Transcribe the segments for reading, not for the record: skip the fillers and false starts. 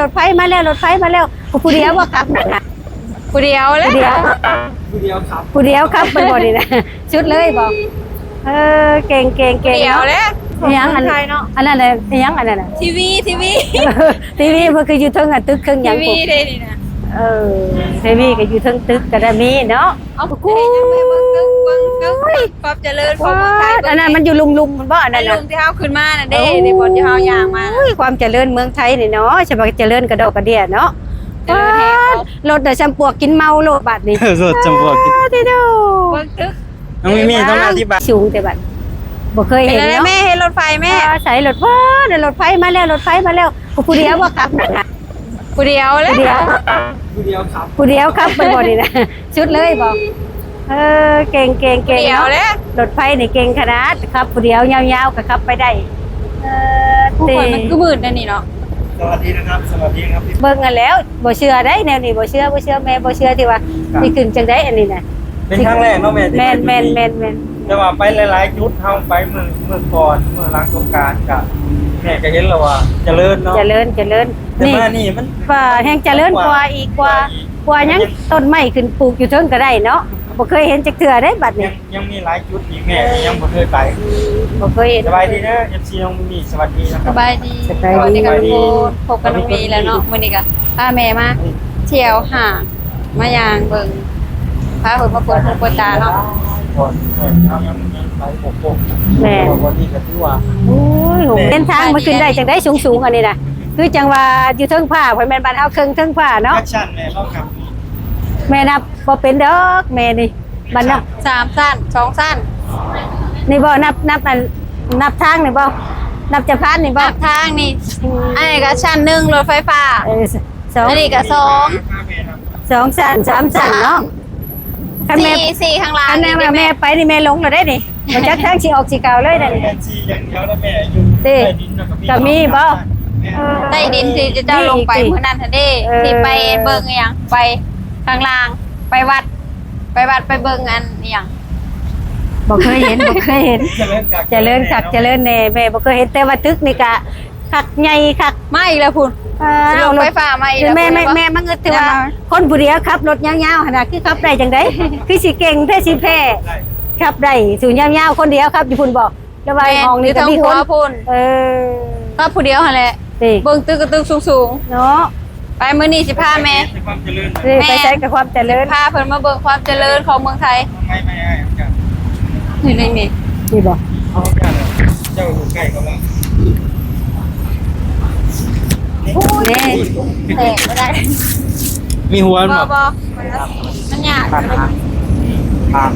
รถไฟมาแล้วรถไฟมาแล้วผู้เดียวบ่ครับน่ะ ผู้เดียวเลย ผู้เดียวครับเป็นบ่นี่นะชุดเลยบ่เก่งผู้เดียวเลย ยังอันเนาะอันนั้นน่ะยังอันนั้นน่ะ ทีวี ทีวีเพิ่นคืออยู่เทิงตึกเครื่องหยั ที ง วีได้นี่นะ ทีวีก็อยู่เทิงตึกก็ได้มีเนาะ เอากูยังไม่เบิ่งความเจริญของเมืองไทย อันนั้นมันอยู่ลุมมันบ่อัน ใน นั้น ลุ น่ะ งที่เฮาขึ้นมาน่ะเด้ในบนที่เฮาย่างมา ความเจริญเมืองไทยนี่เนาะฉบับเจริญกระดอกกระเดี่ยเนาะ เจริญแฮง รถน่ะจำปวกกินเมาโลดบัดนี้ สดจำพวก ที่ดู เบิ่งตึก น้องมีต้องอธิบาย สูงแต่บัดบ่เคย เป็น เห็น อะไร เนาะ แม่เห็นรถไฟแม่ ใส่รถว้าเรถไฟมาแล้วรถไฟมาแล้วผู้เดียวบ่ครับน่ะ ผู้เดียวเลย ผู้เดียวครับเป็นบ่นี่นะชุดเลยบ่เก่ง ผู้เดียวเลย รถไฟนี่เก่งขนาดครับผู้เดียวยาวๆก็ขับไปได้ผู้ เต คนมันก็มืดนั่นนี่เนาะ สวัสดีนะครับสวัสดีครับ เบิ่งกันแล้วบ่เชื่อได้แนวนี้บ่เชื่อแม่บ่เชื่อที่ว่าสิขึ้นจังได๋อันนี้น่ะ เป็นครั้งแรกเนาะแม่ แม่นแต่ว่าไปหลายๆจุดเฮาไปเมื่อก่อนเมื่อหลังสงกรานต์ก็แม่ก็เห็นแล้วว่าเจริญเนาะ เจริญ แต่มานี่มัน ว่าแห่งเจริญกว่าอีกกว่ายังต้นไม้ขึ้นปลูกอยู่เทิงก็ได้เนาะบ่เคยเห็นจักเทื่อได้บัดนี้ ยังมีหลายจุดอีกแม่ยังบ่เคยไป บ่เคยเห็น สบายดีนะ FC น้องมีสวัสดีนะค ส รับ บายดี สบายดี กันทุกคนพบกันน้องมีแล้วเนาะมื้อนี้ก็พาแม่มาเที่ยวหาดมายางเบิ่งพาเพิ่นมาเปิดหูเปิดตาเนาะ ก่อนยังไปปก แม่ วันนี้ก็ถือว่า โอ้ยโหเส้นทางมันขึ้นได้จังได้สูงๆอันนี้น่ะคือจังว่าอยู่เทิงผ้าเพิ่นแม่นบ้านเฮาเครื่องเทิงผ้าเนาะ แอคชั่นแม่เล่าครับ แม่นับบ่เป็นดอกแม่นี่บ้านเนาะ 3สั้น2สั้น นี่บ่นับทางนี่บ่นับจะพานนี่บ่ นับทางนี่อันนี้ก็ชั้นหนึ่งรถไฟฟ้า สอง อันนี้ก็2 2สั่น3สั่นเนาะคันแม่ 4ข้างล่าง คันแม่ไปนี่แม่ลงแล้วได้นี่บ่จักทางสิออกสิเก่าเลยนั่น แม่ชีอย่างเดียวแล้วแม่อยู่ ติ ใต้ดินแล้ว ก็มีบ่ ใต้ดินที่จะเจ้าลงไปมื้อนั้นหั่นเด้ที่ไปเบิ่งอีหยังไปข้างล่างไปวัดไปเบิ่งอันอีหยัง บ่เคยเห็นเจริญคักเจริญแน่แม่บ่เคยเห็นแต่ว่าตึกนี่ก็คักใหญ่คัก มาอีกแล้วพุ่นลงไฟฟ้ามาอีกแล้ว แม่มันก็ถือว่าคนผู้เดียวขับรถยาวๆหั่นน่ะคือขับได้จังได๋คือสิเก่งแท้สิแพ้ขับได้สูงยาวๆคนเดียวครับอยู่พุ่นบ่แล้วว่าห้องนี้ก็มีคน พุ่นก็ผู้เดียวหั่นแหละ ติ เบิ่งตึกก็ตึกสูง เนาะ ๆไปมื้อนี้สิพาแม่ ความเจริญ ไปใช้กับความเจริญ พาเพิ่นมาเบิ่งความเจริญของเมืองไทย ไม่ให้ครับ อยู่ในนี้ นี่บ่ เอากันเจ้าอยู่ใกล้กับเรา แน่ แตกบ่ได้ มีหัว บ่ มั้ย บ่มันยาก ตาม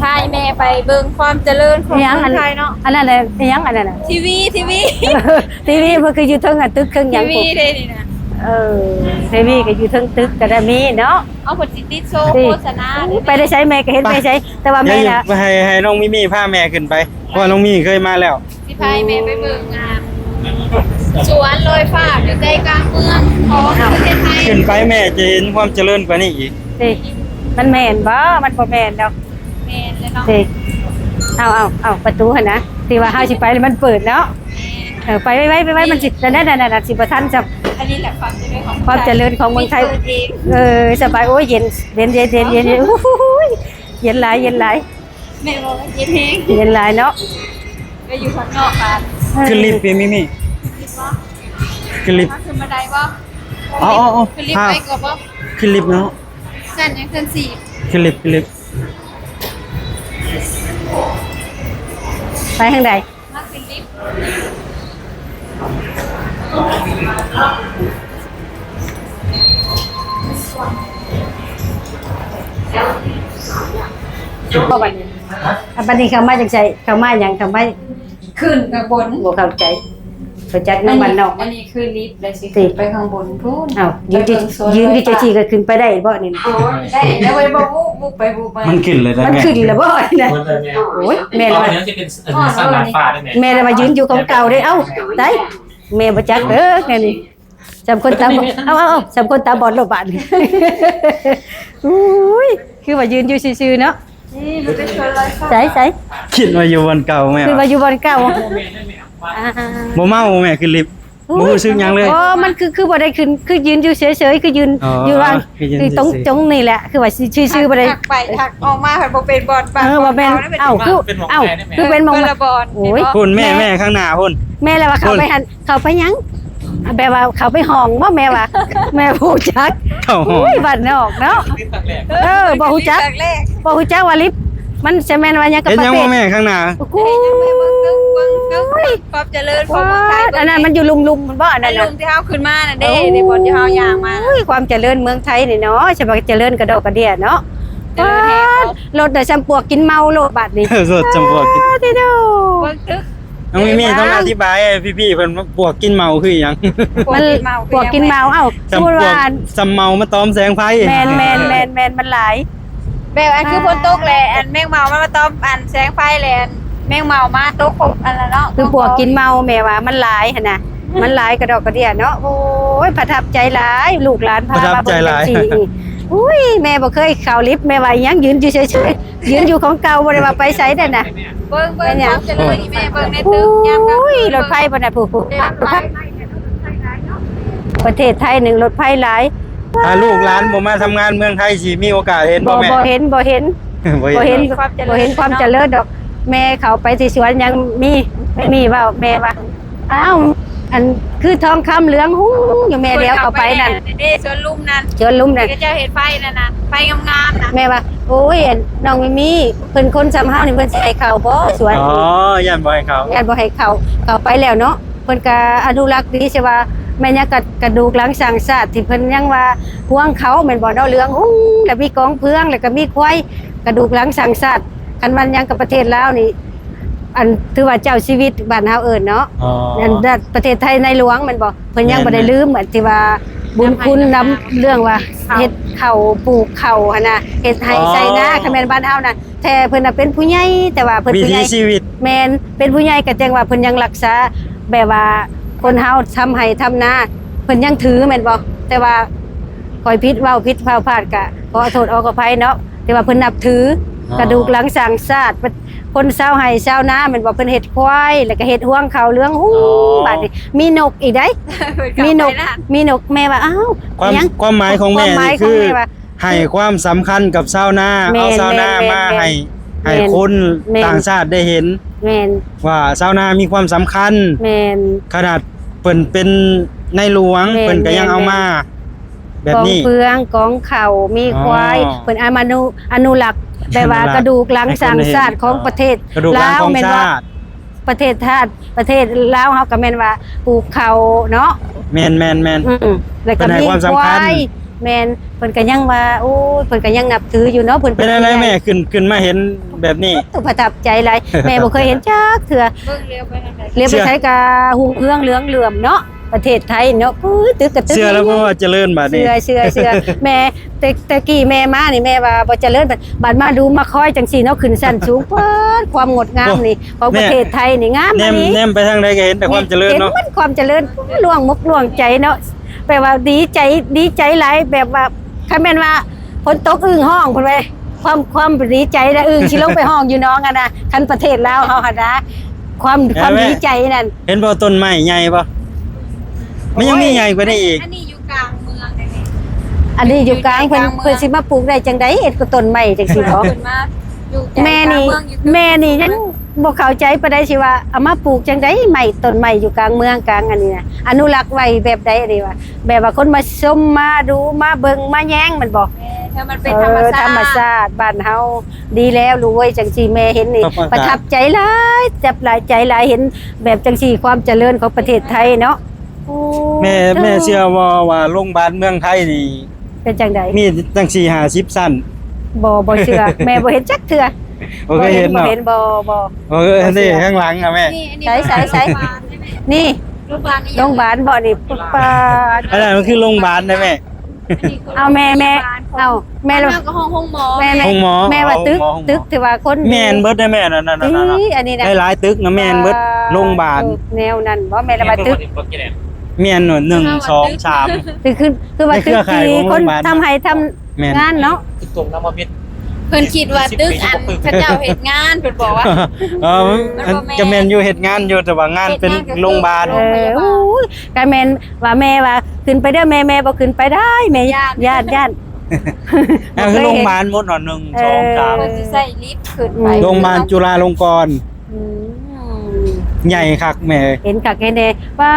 พาแม่ไปเบิ่งความเจริญของเมืองไทยเนาะ อันนั้นน่ะยังอันนั้นน่ะ ทีวี ทีวีเพิ่นคืออยู่เทิงตึกเครื่องหยั ที ง วี พุ่น ได้นี่นะ ทีวีก็อยู่เทิงตึกก็ได้มีเนาะ เอาผลสิติดโชว์โฆษณา ไปได้ใช้แม่ก็เห็นไปใช้แต่ว่า แม่ แม่น่ะ ให้น้องมีพาแม่ขึ้นไปเพราะน้องมีเคยมาแล้ว สิพาแม่ไปเบิ่งงานสวนลอยฟ้าอยู่ใจกลางเมืองของประเทศไทย ขึ้นไปแม่จะเห็นความเจริญกว่านี้อีก สิมันแม่นบ่มันบ่แม่นดอก แม่นเลยเนาะ สิเอาประตูหั่นนะที่ว่าเฮาสิไปแล้วมันเปิดเนาะไปไว้มันสินั่นสิบ่ทันจับ อันนี้แหละความเจริญของเมืองไทยสบายโอ้ยเย็นโอ้โหเย็นหลาย แม่บอกว่าเย็นแฮง เย็นหลายเนาะ ไปอยู่ข้างนอกกัน ขึ้นลิฟต์มี คิดว่า ขึ้นลิฟต์ ขึ้นบันไดบ่ อ๋อ ขึ้นลิฟต์ไปก่อนบ่ ขึ้นลิฟต์เนาะ สั้นยังขึ้นสี่ ขึ้นลิฟต์ไปทางใด มาขึ้นลิฟต์ ก็บัดนี้บัดนี้เขามาจังไสเขามาหยังเขามา ขึ้นข้างบน บ่เข้าใจเขาจักน้ำมันนอก อันนี้คือลิฟต์ได้สิ สิ ไปข้างบนพูน อ้าวยืนที่เจ้าที่ก็ขึ้นไปได้บ่นี่ โอ้ยได้แล้วไปบ่บุกไปบุกไป มันขึ้นเลยนะ มัน แม่ ขึ้นแล้วบ่นะ คนเลยแม่ โอ้ยแม่ ต ละ อน ว่า นี้จะเป็นสร้างร้านฟ้าได้ไหม แม่ละมายืนอยู่ของเก่าเด้เอ้าได้แม่บ่จักเด้อแค่นี้จำคนตาบอดเอาจำคนตาบอดโลบาดนี่อุ้ยคือว่ายืนอยู่ซื่อๆเนาะ นี่มันเป็นชนลอยฟ้า ใส่ คิดว่าอยู่วันเก่าแม่ คือว่าอยู่บนเก่า บ่เมาแม่ขึ้นลิฟต์ บ่รู้สึกหยังเลย โอ้มันคือบ่ได้ขึ้นคือยืนอยู่เฉยๆคือยืน อ๋อ อยู่ว่าง คือยืน คือตรง เฉยๆ จงนี่แหละคือว่าชื่อบ่ได้ หักไปหักออกมาแบบบ่เป็นบอล บ่แม่นเอ้าคือเอ้าคือเป็นมอง ละบอล โอ้ย พุ่นแม่ข้างหน้าพุ่น แม่แล้วว่าเขาไปหันเขาไปหยังแบบว่าเขาไปห้องบ่แม่ว่า แม่ฮู้จัก เข้าห้อง อุ้ยบ้านนอกเนาะ นี่ตักแรก บ่ฮู้จัก แรก บ่ฮู้จักว่าลิฟต์มันจะแม่นว่าหยังกับ เห็น ประ ยัง เท บ่ ศ แม่ข้างหน้า กู เบิ่งความเจริญของเมืองไทย อันนั้นมันอยู่ลุมๆมันบ่อัน ใน นั้น ลุ น่ะ งที่เฮาขึ้นมาน่ะเด้ในบอลที่เฮาย่างมา อุ้ยความเจริญเมืองไทยนี่เนาะใช่บ่เจริญกระดอกกระเดียเนาะ เจริญแฮง รถน่ะซ้ำปวกกินเมาโลดบัดนี้ สดจำพวกกิน ที่ดู เบิ่งตึก น้องมีต้องอธิบายให้พี่ๆเพิ่นว่าพวกกินเมาคือหยัง มันปวกกินเมาเอ้าสมมุติว่า จำเมามาตอมแสงไฟ แมนมันหลาย แบบอันคือฝนตกแหละอันแมงเมามันมาตอมอันแสงไฟแหละอันแมงเมามาตกครบอันละเนาะ คือปวกกินเมาแม่ว่ามันหลายหั่นน่ะมันหลายกระดอกกระเดียเนาะโอ้ยประทับใจหลายลูกหลานพามาเบิ่งจังซี่นี่อุ้ยแม่บ่เคยเข้าลิฟต์แม่ว่าหยังยืนอยู่เฉยๆยืนอยู่ของเก่าบ่ได้ว่าไปไสนั่นน่ะ เบิ่งความเจริญนี่แม่เบิ่งในตึกยามกลาง อุ้ยรถไฟบ่น่ะผู้ ประเทศไทยหนึ่งรถไฟหลาย ถ้าลูกหลานบ่มาทำงานเมืองไทยสิมีโอกาสเห็นบ่แม่ บ่เห็น บ่เห็น บ่เห็นความเจริญดอก แม่เขาไปที่สวนยังมีไม่มีว่าแม่ว่าอ้าวอันคือทองคำเหลืองหูอยู่แม่เลี้ยวเข้าไปนั่น เด้สวนลุมนั่น สวนลุมนั่น ก็จะเห็นไฟนั่นน่ะไฟงามๆน่ะ แม่ว่าโอ้ยน้องไม่มีเพิ่นคนสำเฮานี่เพิ่นสิให้เข้าบ่สวน อ๋อย่านบ่ให้เขา ญาติบ่ให้เข้าไปแล้วเนาะเพิ่นก็อนุรักษ์ดีใช่ว่าแม่นยังกระดูกหลังสร้างชาติที่เพิ่นยังว่าห่วงเขาแม่นบ่เนาะเหลืองหูแล้วมีกองเพืองแล้วก็มีควายกระดูกหลังสร้างชาติคันมันยังกับประเทศลาวนี่อันถือว่าเจ้าชีวิตบ้านเฮาเอิ้นเนาะ อ๋อ อันนั้นประเทศไทยในหลวงแม่นบ่เพิ่นยังบ่ได้ลืมเหมือนที่ว่าบุญคุณนำเรื่องว่าเฮ็ดข้าวปลูกข้าวหั่นน่ะเฮ็ดให้ใส่นาคันแม่นบ้านเฮาน่ะแต่เพิ่นน่ะเป็นผู้ใหญ่แต่ว่าเพิ่น วิ ผู้ให ถี ญ่ ชีวิต แม่นเป็นผู้ใหญ่ก็แจ้งว่าเพิ่นยังรักษาแบบว่าคนเฮาทำให้ทำนาเพิ่นยังถือแม่นบ่แต่ว่าคอยผิดเว้าผิดพลาดพลาดก็ขอโทษอภัยเนาะแต่ว่าเพิ่นนับถือกระดูกหลังสร้างชาติคนชาวไร่ชาวนาแม่นบ่เพิ่นเฮ็ดควายแล้วก็เฮ็ดห่วงข้าวเหลืองหูบัดนี้มีนกอีกได้มีนกแม่ว่าอ้าว ความหมายของแม่ ความหมาย นี่ ของ คือ แม่ว่า ให้ความสำคัญกับชาวนา แม่น เอาชาวนา แม่น มา แม่น ให้คน แม่น ต่างชาติได้เห็น แม่น ว่าชาวนามีความสำคัญ แม่น ขนาดเพิ่นเป็นในหลวง แม่น เพิ่นก็ยังเอามา แบบ กอง นี้ เฟืองกองเข่ามีควาย อ๋อ เพิ่นอนุรักษ์แบบว่า อนุรักษ์ กระดูกหลังสร้างชาติของประเทศ กระดูกหลัง ลาว ของ แม่น ชา ว่า ติ ประเทศประเทศลาวเฮาก็แม่นว่าปลูกข้าวเนาะ แม่น แล้วก็ เพิ่นให้ มี ความ ค สำคั วา ญ ยแม่นเพิ่นก็ยังว่าโอ้ยเพิ่นก็ยังนับถืออยู่เนาะเพิ่น เป็นอะไรแม่ขึ้นมาเห็นแบบนี้ ตุประทับใจหลาย แม่บ่เคยเห็นจักเทื่อ เบิ่งเร็วไปทางไหน เรียกไปใช้กะหุงเอื้องเหลืองเหลื่อมเนาะประเทศไทยเนาะปื้อตึกกระตึก เชื่อแล้วเพราะว่าเจริญบัดนี้ เชื่อ แม่แต่กี้แม่มานี่แม่ว่าบ่เจริญบัดมาดูมาคอยจังซี่เนาะขึ้นสั้นสูงเปิดความงดงามนี่ของประเทศไทยนี่งาม แน อั ม นนี้ แนมไปทางใดก็เห็นแต่ความเจริญเนาะ ห็มันความเจริญล่วงมุกล่วงใจเนาะแปลว่าดีใจหลายแบบว่าคันแม่นว่าฝนตกอึ้งห้องพุ่นไปความดีใจและอึ้งสิลงไปห้องอยู่น้องอะนะคันประเทศลาวเฮาหั่นนะความดีใจนั่น เห็นบ่ต้นไม้ใหญ่บ่มันยังมีใหญ่กว่านี้อีก อันนี้อยู่กลางเมืองเลยนี่ อันนี้อยู่กลางเพิ่นสิมาปลูกได้จังได๋เอ็ดก็ต้นไม้จังซี่บ่ ขึ้นมาอยู่ใจ แม่นี่ กลางเมืองอยู่ แม่นี่ยังบ่เข้าใจปานใดสิว่าเอามาปลูกจังได๋ไม้ต้นไม้อยู่กลางเมืองกลางอันนี้นะอนุรักษ์ไว้แบบใดอันนี้ว่าแบบว่าคนมาชมมาดูมาเบิ่งมาแย้งมันบ่ ถ้ามันเป็นธรรมชาติ ธรรมชาติบ้านเฮาดีแล้วรู้ไว้จังซี่แม่เห็นนี่ ขอบคุณครับ ประทับใจหลายจับหลายใจหลายเห็นแบบจังซี่ความเจริญของประเทศไทยเนาะโอ้ แม่เชื่อว่าโรงพยาบาลเมืองไทยนี่ เป็นจังได๋ มีจัง4-50สั้น บ่เชื่อ แม่บ่เห็นจักเทื่อ บ่เคยเห็น บ่ เนาะ เห็นบ่ นี่ข้างหลังอ่ะแม่ นี่อันนี้ ใส่นี่ โรงพยาบาลนี่ โรงพยาบาลบ่นี่ปาด อันนั้นมันคือโรงพยาบาลนะแม่ เอาแม่เอาแม่ แล้วก็ห้องหมอ แม่ ห้องหมอ แม่ว่าตึก ห้องหมอ ตึกที่ว่าคน แม่นเบิดได้แม่นั่น นี่อันนี้นะ ได้หลายตึกนะแม่นเบิดโรงพยาบาล แนวนั้นบ่แม่ละว่าตึก แม่นหน่1 2 3 คือว่า ในเค ตึ รื ก อข่าย ที่ ของ คน โรงพยาบาล ทำให้ทำ แม่น งานเนาะ ตึกตรงน้ำมันมิตร เพิ่นคิดว่าตึกอันเขาเจ้าเฮ็ดงานเพิ่นบอกว่า มันจะแม่นอยู่เฮ็ดงานอยู่แต่ว่างานเป็นโรงพยาบาล อู้ยกะแม่นว่าแม่ว่าขึ้นไปเด้อแม่บ่ขึ้นไปได้แม่ญาติ นั่นคือโรงพยาบาลหมดหนอ1 2 เพิ่น 3 สิใส่ลิฟต์ขึ้นไป โรงพยาบาลจุฬาลงกรณ์ อืม ใหญ่คักแม่ เห็นคักเห็นแน่ว่า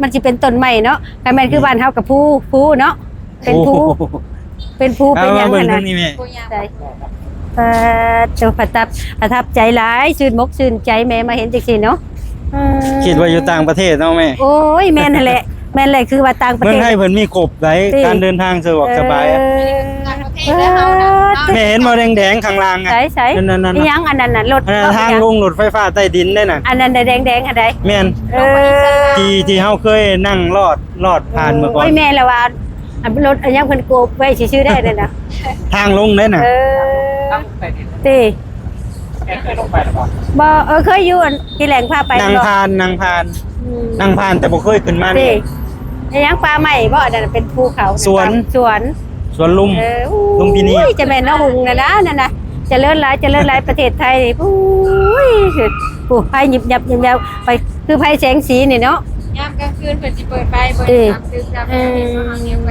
มันสิเป็นต้นไม้เนาะกะแม่นคือบ้านเฮากับภูเนาะเป็นภูเป็นหยัง เบิ่ง หั่น ทา น่ะ งนี้แม่ ผู้ยาม ใช่เจ้าประทับใจหลายชื่นมกชื่นใจแม่มาเห็นจังซี่เนาะ คิดว่าอยู่ต่างประเทศเนาะแม่ โอ้ยแม่นนั่นแหละแม่นเลยคือว่าต่างประ เมื เท อง ศ ไทยเพิ่นมีกบไดการเดินทางสะดวกสบายอะ ต่างประเทศแล้วเฮานะเนาะ แม่เห็นบ่แดงๆข้างล่างอะ ใส่ นั่นๆๆ อีหยังอันนั้นน่ะรถ ทางลงรถไฟฟ้าใต้ดินได้น่ะ อันนั้นแดงๆอันใด แม่น ที่เฮาเคยนั่งลอดผ่านเมื่อก่อน โอ้ยแม่ละว่าอันรถอันยังเพิ่นโกบไว้ชื่อๆได้นั่นน่ะ ทางลงได้น่ะ ตั้งแต่ดิน ติ แกเคยลงไปหรือเปล่า บ่เคยอยู่อันที่แหล่งพาไป นั่ง บ่ ผ่านแต่บ่เคยขึ้นมา ติ นี่ อันยังปลาใหม่บ่อันนั้นเป็นภูเขา สวน สวน สวนลุม ลุมพินี อุ้ยจะแม่นน้องหุงน่ะนะนั่นน่ะเจริญหลายประเทศไทยนี่อุ้ยผู้ไผหยิบยับไปคือไผแสงสีนี่เนาะ ยามกลางคืนเพิ่นสิเปิดไฟเปิด เออ ตามตึกตามอะไรเงี้ยไป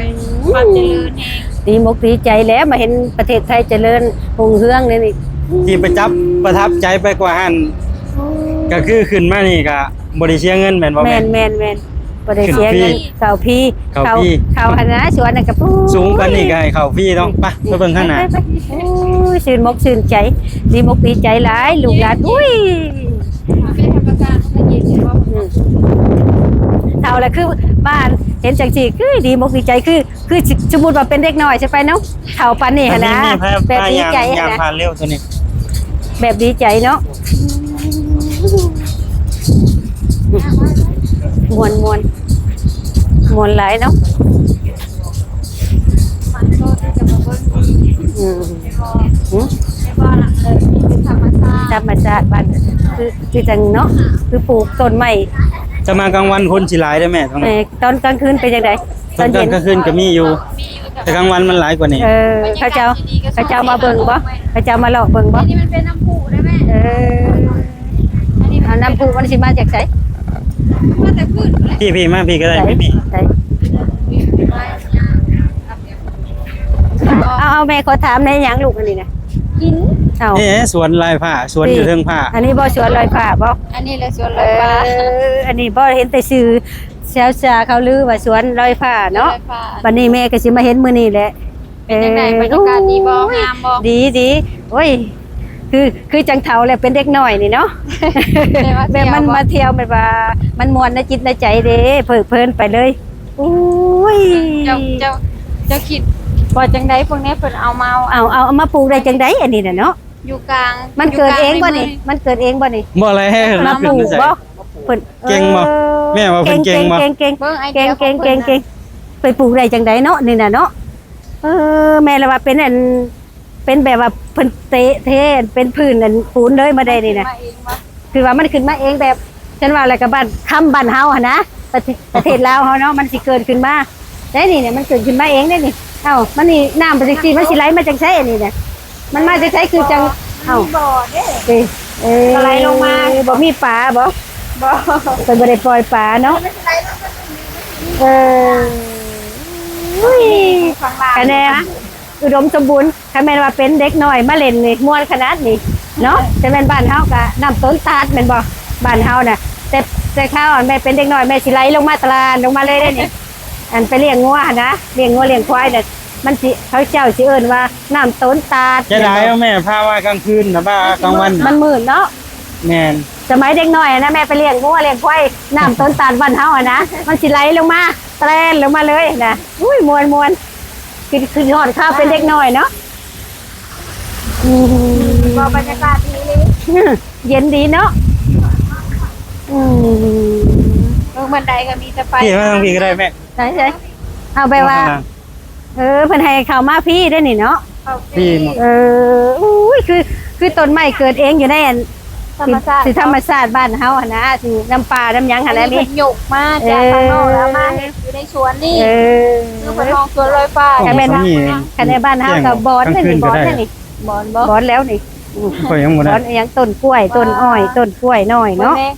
ความเจริญแฮง ดีมกดีใจแล้วมาเห็นประเทศไทยเจริญรุ่งเรืองเลยนี่ ที่ประทับใจไปกว่าหันก็คือขึ้นมานี่ก็บ่ได้เสียเงินแม่นบ่ แม แม่ นแมนบ่ได้เสียเงินเก่าพี่ เข้าพี่ เขาคณะสวนน่ะกับผู้ สูงปานนี้ก็ให้เข้าฟรีเนาะไปเบิ่งข้างหน้า ไปโอ้ยชื่นมกชื่นใจดีมกดีใจหลายลูกหลานอุ้ย เป็นธรรมชาติมันเย็นสิบ่ เท่าละคือบ้านเห็นจังซี่คือดีมกดีใจคือสมมุติว่าเป็นเด็กน้อยใช่ไปเนาะเฒ่าปานนี้ อั หั่ น น นี้ นะ แม่พา แบบ พา ดี ยาม ใจ ยาม หั่นนะ ผ่านเร็วตัวนี้ แบบดีใจเนาะมวนหลายเนาะ มันโตจะมาเบิ่งดี อืม ไม่บ่ล่ะเป็นธรรมชาติ ธรรมชาติบ้านคือจังเนาะคือปลูกต้นไม้ จะมากลางวันคนสิหลายได้อแม่ตรงนี้ ตอนกลางคืนเป็นจังได๋ ตอนกลางคืนก็มีอยู่ มีอยู่แต่ แต่กลางวันมันหลายกว่านี้ เขาเจ้ามาเบิ่งบ่เขาเจ้ามาหลอกเบิ่งบ่ อันนี้มันเป็นน้ำพุได้แม่ อันนี้ เอาน้ำพุมันสิมาจากไส มาแต่พืชแหละ พี่มาพี่ก็ได้พี่ ไสเอาแม่ขอถามในหยังลูกอันนี้นะ กิน เอา นี่สวนลายผ้าสวนอยู่เทิงผ้า อันนี้บ่สวนลอยฟ้าบ่ อันนี้แหละสวนลอยฟ้า อันนี้บ่เห็นแต่ชื่อแซวๆเขาลือว่าสวนลอยฟ้าเนาะ ลอยฟ้า วันนี้แม่ก็สิมาเห็นมื้อนี้แหละ เป็นจังไดบรรยากาศดีบ่งามบ่ ดีโอ้ยคือจังเฒ่าแล้วเป็นเด็กน้อยนี่เนาะ แบบมันมาเที่ยวแบบว่ามันม่วนในจิตในใจเด้เพลินไปเลยอุ้ย เจ้าคิดบ่จังไดพวกนี้เพิ่นเอามา เอามาปลูกได้จังไดอันนี้น่ะเนาะ อยู่กลาง มันเกิดเองบ่นี่มันเกิดเองบ่นี่ บ่อะไรให้ มาปลูกบ่เพิ่น เก่งบ่แม่ว่าเพิ่นเก่งบ่ เก่ง เบิ่งไอ เก่ เดี ง ย เก่งเก่งเก่งไปปลูกได้จังไดเนาะนี่น่ะเนาะแม่ละว่าเป็นอันเป็นแบบว่าเพิ่นเทเป็นพื้นอันปูนเลยมาได้นี่น่ะ มาเองบ่ คือว่ามันขึ้นมาเองแบบฉันว่าอะไรกับบ้านบ้านเฮาหั่นนะประเทศลาวเฮาเนาะมันสิเกิดขึ้นมาได้นี่เนี่ยมันเกิดขึ้นมาเองได้นี่เอ้ามันนี่น้ำไปจังซี่มันสิไหลมาจังไสอันนี้เนี่ยมันมาจังไสคือจังเอ้า บ่เด้ ไหลลงมาบ่มีปลาบ่ บ่ เพิ่นบ่ได้ปล่อยปลาเนาะเอออุ้ย ข้างล่าง คะแนนอุดมสมบูรณ์คะแนนว่าเป็นเด็กน้อยมาเล่นนี่ม่วนขนาดนี้เนาะแต่แม่นบ้านเฮาก็น้ำต้นตาดแม่นบ่บ้านเฮาน่ะแต่ข้าวอ่อนแม่เป็นเด็กน้อยแม่สิไหลลงมาตลาดลงมาเลยได้นี่อันไปเลี้ยงงัวนะเลี้ยงงัวเลี้ยงควายน่ะมันสิเขาเจ้าสิเอิ้นว่าน้ำต้นตาด จะได้เอาแม่พามากลางคืนนะว่ากลางวัน มันมืดเนาะ แม่น สมัยเด็กน้อยนะแม่ไปเลี้ยงงัวเลี้ยงควายน้ำต้นตาลบ้านเฮาอ่ะนะมันสิไหลลงมาแตรนลงมาเลยนะอุ้ยมวนคือหอดข้าวเป็นเด็กน้อยเนาะ บ่บรรยากาศดีเลย เย็นดีเนาะอืม เบิ่งบันไดก็มีแต่ไฟ พี่มาทางพี่ก็ได้แม่ ใช่เอาไปว่า เพิ่นให้เข้ามาพี่ได้นี่เนาะ พี่หมด อุ้ยคือต้นไม้เกิดเองอยู่ในอัน ธรรมชาติ สิธรรมชาติบ้านเฮาหั่นนะสิน้ำปลาน้ำหยังหั่น อั นะ นนี้ นี่ เพิ่นหยกมาจากข้างนอกแล้วมาเฮ็ดอยู่ในสวนนี่คือเพิ่นลองสวนลอยฟ้า คะแนน นี่ คะแนนบ้านเฮากับบอสนี่นี่บอสนี่ บอนบ่ บอนแล้วนี่ ข่อยยังบ่ บ ได้ อนอีหยังต้นกล้วยต้นอ้อยต้นกล้วยน้อยเนาะ แม่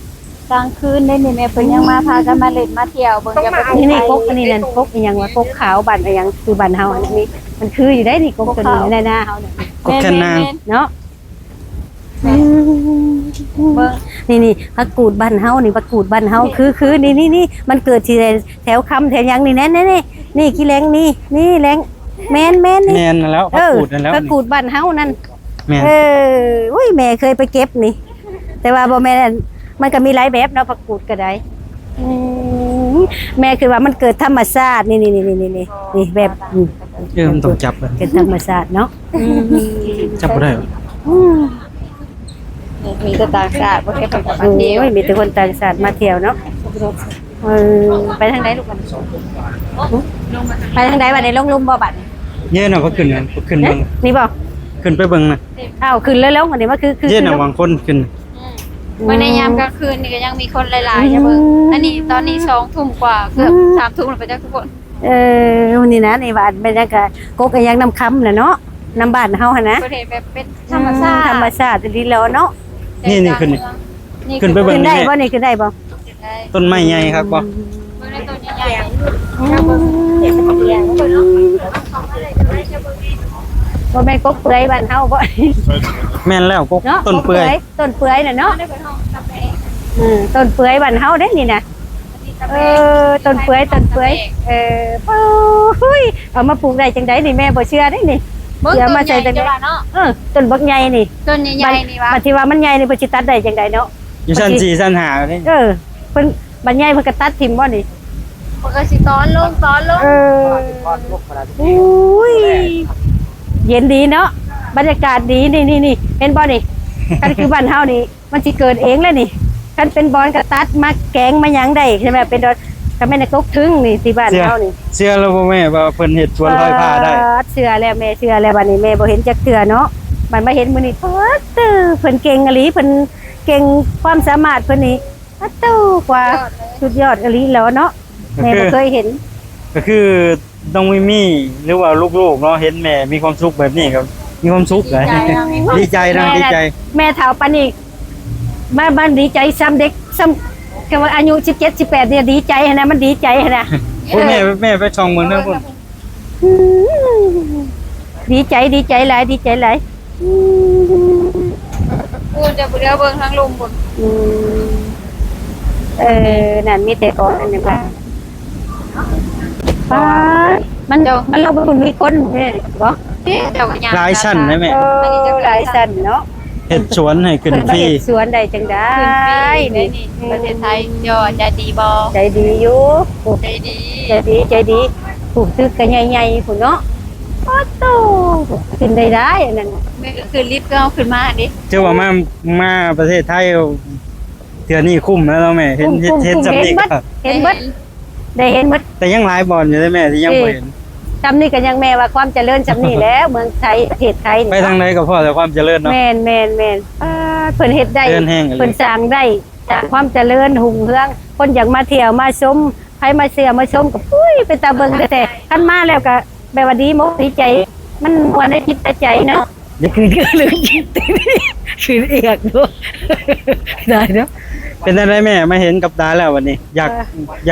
กลางคืนได้นี่แม่เพิ่นยังมาพากันมาเล่นมาเที่ยวเบิ่งจะไป นี่กกอันนี้นั่นกกอีหยังว่ากกขาวบ้านอีหยังคือบ้านเฮาอันนี้มันคืออยู่ได้นี่กกตัวนี้ในหน้าเฮาเนี่ย กบแค่นาง เนาะ เบิ่ง นี่ผักกูดบ้านเฮานี่ผักกูดบ้านเฮาคือนี่มันเกิดที่แถวคำแถวหยังนี่แน่นี่กี่แรงนี่แรงแม่นนี่ แม่นนั่นแล้วพักกูดนั่นแล้ว ผักกูดบ้านเฮานั่น แม่น อุ้ยแม่เคยไปเก็บนี่ แต่ว่าบ่แม่นมันก็มีหลายแบบเนาะผักกูดก็ได้แม่คือว่ามันเกิดธรรมชาตินี่แบบมันต้องจับเลย เกิดธรรมชาติเนาะ จับบ่ได้หรอ มีแต่ต่างชาติบ่ได้ไปกับ โอ้ยมีแต่คนต่างชาติมาเที่ยวเนาะไปทางไหนลูกบัดไปทางไหนบัดนี้ลงลุมบ่บัด เย็นน่ะก็ขึ้นเบิ่ง นี่บ่ ขึ้นไปเบิ่งน่ะ อ้าวขึ้นแล้วอันนี้มันคือ เย็นน่ะบางคนขึ้น เมื่อในยามกลางคืนนี่ก็ยังมีคนหลายๆอย่าเบิ่งอันนี้ตอนนี้2 ทุ่มกว่าเกือบ3 ทุ่มแล้วไปจักทุกคน นี่นะนี่บ้านบรรยากาศกกยังน้ำค้ำน่ะเนาะน้ำบ้านเฮาหั่นนะ ประเทศแบบเป็นธรรมชาติ ธรรมชาติดีแล้วเนาะ นี่ขึ้นนี่ ขึ้นไปเบิ่ ขึ้ ง นได้บ่นี่ขึ้นได้บ่ ต้นไม้ใหญ่ครับบ่ เบิ่งในต้นใหญ่ๆ บ่แม่นกกเปื่อยบ้านเฮาบ่ แม่นแล้วกก เนาะ ต้นเปื่อย ต้นเปื่อยน่ะเนาะต้นเปื่อยบ้านเฮาเด้นี่น่ะต้นเปื่อยปุ้ยเอามาปลูกได้จังได๋นี่แม่บ่เชื่อเด้นี่ เบิ่ง เดี๋ยว ต้ มาน ให ใส่ ญ่ จัง จัง ได๋ เนาะ ต้นบักใหญ่นี่ ต้นใหญ่ๆนี่วะ บัดที่ว่ามันใหญ่นี่เพิ่นสิตัดได้จังได๋เนาะ อยู่ชั้น4ชั้น5นี่ เพิ่นบัดใหญ่เพิ่นก็ตัดทิ่มบ่นี่ มันก็สิตอนลง อุ้ยเย็นดีเนาะบรรยากาศดีนี่เห็นบ่นี่คันคือบ้านเฮานี่มันสิเกิดเองแล้วนี่คันเป็นบอนก็ตัดมาแกงมาหยังได้ใช่ไหมเป็นดอกก็แม่นกกถึงนี่ที่บ้านเฮานี่ เชื่อแล้วบ่แม่ว่าเพิ่นเฮ็ดสวนลอยผ้าได้ เชื่อแล้วแม่เชื่อแล้วบัดนี้แม่บ่เห็นจักเทื่อเนาะมันมาเห็นมื้อนี้เพิ่นเก่งอีหลีเพิ่นเก่งความสามารถเพิ่นนี่กว่าสุดยอดอีหลีแล้วเนาะแม่บ่เคยเห็น ก็คือน้องมิมี่หรือว่าลูกๆเนาะเห็นแม่มีความสุขแบบนี้ครับมีความสุขเลยดีใจนะดีใจ แม่เฒ่าปานนี้มันดีใจซ้ำเด็กซ้ำคือว่าอายุ17 18เนี่ยดีใจนะมันดีใจนะ โอ้แม่ไปช่องเมืองเด้อพุ่น ดีใจหลายดีใจหลาย กูจะเดี๋ยวเบิ่งทางลมบน นั่นมีแต่ก่อนอันนี้ป่ะป้ามันเราเป็นมีคนเนี่ยบ่ เจ้าก็ยัง หลายชั้นนะแม่ หลายสันเนาะ เฮ็ดสวนให้ขึ้นฟรี สวนใดจังได้ ขึ้นปีได้นี่ประเทศไทยยอใจดีบ่ ใจดีอยู่ ใจดี ใจดีปลูกตึกกันใหญ่ๆพุ่นเนาะโอ้โตขึ้นได้อันนั้น แม่ก็คือรีบก็เอาขึ้นมาดิ เจ้าว่ามาประเทศไทยเทื่อนี้คุ้มแล้วเนาะแม่เห็นจำนี้ก็ เห็นเบิดได้เห็นเบิด แต่ยังหลายบ่อนอยู่เด้อแม่ที่ยังบ่เห็น จำนี่กันยังแม่ว่าความเจริญจำนี่แล้วเมืองไทยประเทศไทย ไปทางไหนก็พอแต่ความเจริญเนาะ แม่นเพิ่นเฮ็ดได้ เดินแห้งเลย เพิ่นสร้างได้จากความเจริญหุ่งเรืองคนอยากมาเที่ยวมาชมใครมาเสียมาชมก็ปุ้ยไปตาเบิ่งแต่คันมาแล้วก็แบบว่าดีมกดีใจ มันม่วนในจิตใจเนาะคือเรื่องจิตคือเอียกเนาะได้เนาะ เป็นอะไรแม่มาเห็นกับตาแล้ววันนี้ อย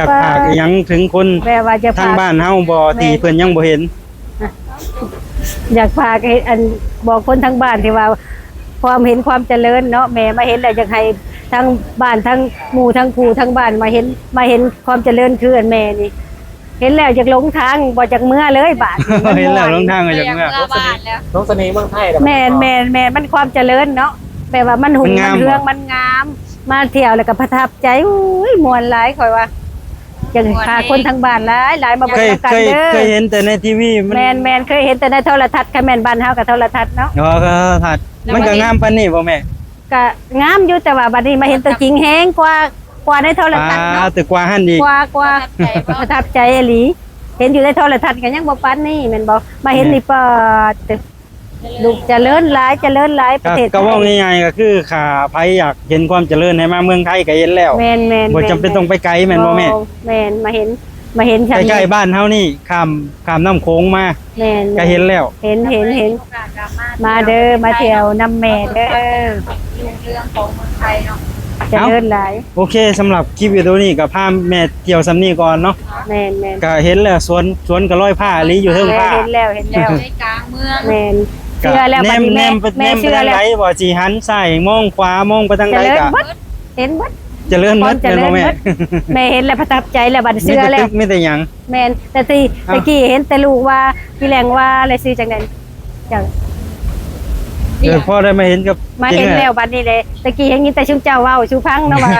ากฝากอิหยังถึงคน แบบว่าจะ ทาง พา บ้านเฮาบ่ที่เพิ่นยังบ่เห็น อยากฝากให้อันบอกคนทั้งบ้านที่ว่าความเห็นความเจริญเนาะแม่มาเห็นแล้วอยากให้ทั้งบ้านทั้งหมู่ทั้งผู้ทั้งบ้านมาเห็นความเจริญคืออันแม่นี่ เห็นแล้วอยากหลงทางบ่จากเมื่อเลยบาด เห็นแล้วลงทางก็อยาก ยัง เมื่อ เมื่อบ้านแล้ว น้องเสน่ห์เมืองไทย แม่มันความเจริญเนาะแปลว่ามันหุ่น มันงาม มันเรืองมันงาม มาเที่ยวแล้วก็ประทับใจอุ้ยม่วนหลายข่อยว่าอยากให้พาคนทั้งบ้านหลายมา เค เบิ่ ย งกัน เคย เด้ เค อย เห็นแต่ในทีวีมัน แม่นเคยเห็นแต่ในโทรทัศน์ค่ะแม่นบ้านเฮากับโทรทัศน์เนาะ อ๋อก็ถัดมันก็งามปานนี้บ่แม่ ก็งามอยู่แต่ว่าบัดนี้มาเห็นตัวจริงแฮงกว่าในโทรทัศน์เนาะ ตึกกว่าหั่นอีก กว่าประทับใจอีหลีเห็นอยู่ในโทรทัศน์ก็ยังบ่ปานนี้แม่นบ่มาเห็นนี่ปอดลูกเจริญหลายประเทศไท ก็เว้า ย ง่ายๆก็คือข้าไผอยากเห็นความเจริญให้มาเมืองไทยก็เห็นแล้ว แม่น บ่จำเป็นต้องไปไกลแม่นบ่แม่ แม่นมาเห็น มาเห็นฉัน ใกล้ๆบ้านเฮานี่ข้ามน้ำโขงมา แม่น ก็เห็นแล้ว เห็น โอกาสกลับมา มาเด้อมาเที่ยวน้ำแม่เด้อ เรื่องของเมืองไทยเนาะ เจะเดินหลาย โอเคสำหรับคลิปวิดีโอนี้ก็พาแม่เที่ยวสำนี้ก่อนเนาะ แม่น ก็เห็นแล้วสวนก็ร้อยผ้าลีอยู่เทิงผ้า เห็นแล้ว ในกลางเมือง แม่น ก็ เชื่อแล้ว แน บัด ม นี้ แน แม่ มไป แม่ ทา เชื่อง แล้ว ไหนบ่สิหันซ้ายมองขวามองไปทาง เจะ ใด เลิศ ก็ บัดเห็นบัด เจริญหมด เจะ แม่น เลิ บ่ ศ แม่ บัดแม่เห็นแล้วประทับใจแล้วบัด มี เชื่อ แต่ แล้ ตึ ว กมีแต่หยัง แม่นแต่ต อ้าว ะกี้เห็นแต่ลูกว่าพี่แรงว่าอะไรซื้อจังนั้นจัง พ่อได้มาเห็นกับ มาเห็นแล้วบัดนี้เลยตะกี้เห็นแต่ชุมเจ้าเว้าชูพังเนาะว่า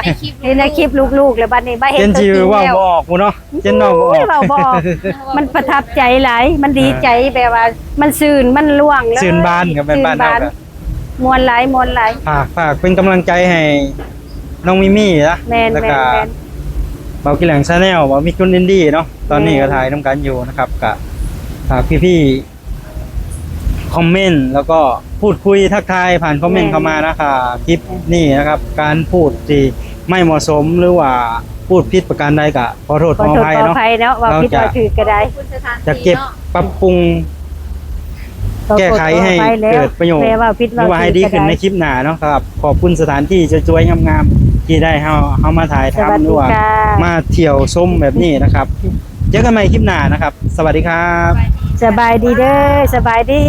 เห็นในคลิปลูกๆแล้วบัดนี้มาเห็ เจ น น ตัว จี จริง ว่า แล้ว บ่ออกกูเนาะเจนน้องบ่อ โอ้ย อก เว้าบ่ออกมันประทับใจหลายมันดีใจแบบว่า มันซื่นมันล่วงเลย ซื่นบานกับเป็นบ้านเฮาก็ มวนหลายมวนหลาย ฝากเป็นกำลังใจให้น้องมิมี่นะ แม่น แล้ว แม่ ก็ นแม่น เบากิหลังชาแนลบ่มีคุณอินดี้เนาะตอนนี้ก็ถ่ายนํกันอยู่นะครับก็ฝากพี่ๆคอมเมนต์แล้วก็พูดคุยทักทายผ่านคอมเมนต์เข้ามานะคะคลิปนี้นะครับ การพูดที่ไม่เหมาะสมหรือว่าพูดผิดประการใดก็ขอโทษ ข ข อ อ โท อ ษ ภัย ขออ เนาะ ภัยเนาะว่า เรา ผิด จะ ว่าถูกก็ได้ คุณสถาน จะ ที่ เก็บ เนาะ ปรับปรุง แก้ไขให้เกิดประโยชน์ แม่ว่าผิด หรือว่าให้ดีขึ้นในคลิปหน้าเนาะครับขอบคุณสถานที่สวยๆงามๆที่ได้เฮามาถ่าย สวัส ทำหรื ดี อว่า ค่ะ มาเที่ยวชมแบบนี้นะครับเจอกันใหม่คลิปหน้านะครับ สวัสดีครับ สบายดีเด้อสบายดี